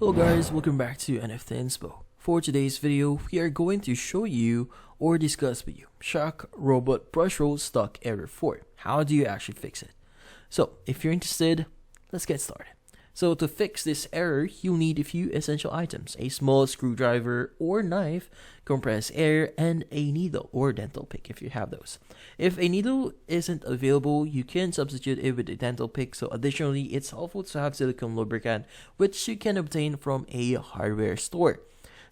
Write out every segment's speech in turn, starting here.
Hello guys, welcome back to NFT Inspo. For today's video, we are going to show you or discuss with you Shock Robot Brush Roll Stuck Error 4. How do you actually fix it? So, if you're interested, let's get started. So to fix this error, you'll need a few essential items: a small screwdriver or knife, compressed air, and a needle or dental pick if you have those. If a needle isn't available, you can substitute it with a dental pick. So additionally, it's helpful to have silicone lubricant, which you can obtain from a hardware store.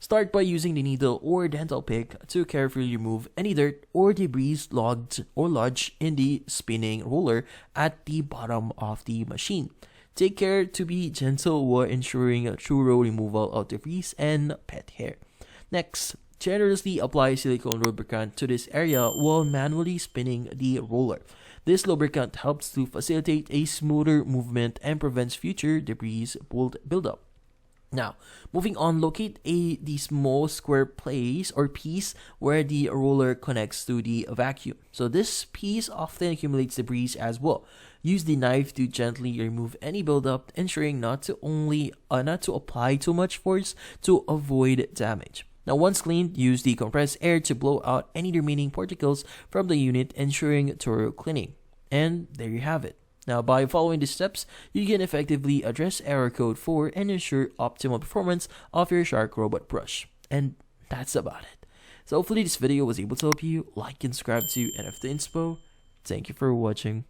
Start by using the needle or dental pick to carefully remove any dirt or debris lodged in the spinning roller at the bottom of the machine. Take care to be gentle while ensuring a thorough removal of debris and pet hair. Next, generously apply silicone lubricant to this area while manually spinning the roller. This lubricant helps to facilitate a smoother movement and prevents future debris buildup. Now, moving on, locate the small square place or piece where the roller connects to the vacuum. So this piece often accumulates debris as well. Use the knife to gently remove any buildup, ensuring not to apply too much force to avoid damage. Now, once cleaned, use the compressed air to blow out any remaining particles from the unit, ensuring thorough cleaning. And there you have it. Now, by following these steps, you can effectively address error code 4 and ensure optimal performance of your Shark Robot brush. And that's about it. So hopefully this video was able to help you. Like and subscribe to NFT Inspo. Thank you for watching.